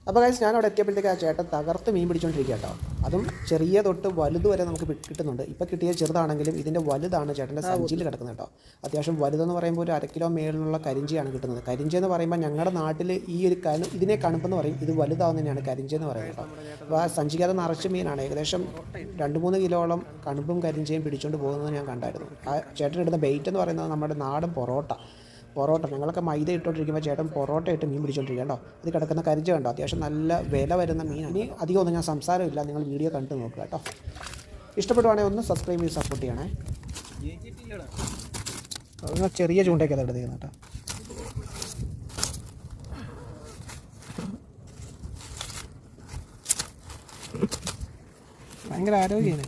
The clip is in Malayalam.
അപ്പോൾ ഗൈസ് ഞാൻ അവിടെ എത്തിയപ്പോഴത്തേക്ക് ആ ചേട്ടൻ തകർത്ത് മീൻ പിടിച്ചുകൊണ്ടിരിക്കുക കേട്ടോ. അതും ചെറിയ തൊട്ട് വലുത് വരെ നമുക്ക് കിട്ടുന്നുണ്ട്. ഇപ്പോൾ കിട്ടിയ ചെറുതാണെങ്കിലും ഇതിൻ്റെ വലുതാണ് ചേട്ടൻ്റെ സഞ്ചിയിൽ കിടക്കുന്നത് കേട്ടോ. അത്യാവശ്യം വലുതെന്ന് പറയുമ്പോൾ ഒരു 1/2 കിലോ മേളിലുള്ള കരിഞ്ചിയാണ് കിട്ടുന്നത്. കരിഞ്ചി എന്ന് പറയുമ്പോൾ ഞങ്ങളുടെ നാട്ടിൽ ഈ ഒരു ഇതിനെ കണുപ്പെന്ന് പറയും. ഇത് വലുതാവുന്നതിനാണ് കരിഞ്ചി എന്ന് പറയുന്നത് കേട്ടോ. അപ്പോൾ ആ സഞ്ചിക്കകത്ത് നിറച്ച് മീനാണ്. ഏകദേശം 2-3 കിലോളം കണുപ്പും കരിഞ്ചിയും പിടിച്ചുകൊണ്ട് പോകുന്നത് ഞാൻ കണ്ടായിരുന്നു. ആ ചേട്ടൻ ഇടുന്ന ബെയ്റ്റ് എന്ന് പറയുന്നത് നമ്മുടെ നാടൻ പൊറോട്ട. ഞങ്ങളൊക്കെ മൈദ ഇട്ടുകൊണ്ടിരിക്കുമ്പോൾ ചേട്ടൻ പൊറോട്ട ഇട്ട് മീൻ പിടിച്ചുകൊണ്ടിരിക്കുക കേട്ടോ. ഇത് കിടക്കുന്ന കരിഞ്ച കണ്ടോ. അത്യാവശ്യം നല്ല വില വരുന്ന മീനാണ്. ഇനി അധികമൊന്നും ഞാൻ സംസാരമില്ല, നിങ്ങൾ വീഡിയോ കണ്ടു നോക്കുക കേട്ടോ. ഇഷ്ടപ്പെടുവാണെങ്കിൽ ഒന്ന് സബ്സ്ക്രൈബ് ചെയ്ത് സപ്പോർട്ട് ചെയ്യണേ. ചെറിയ ചൂണ്ടയൊക്കെ അത് എടുത്തേക്കുന്നത് കേട്ടോ. ഭയങ്കര ആരോഗ്യമാണ്.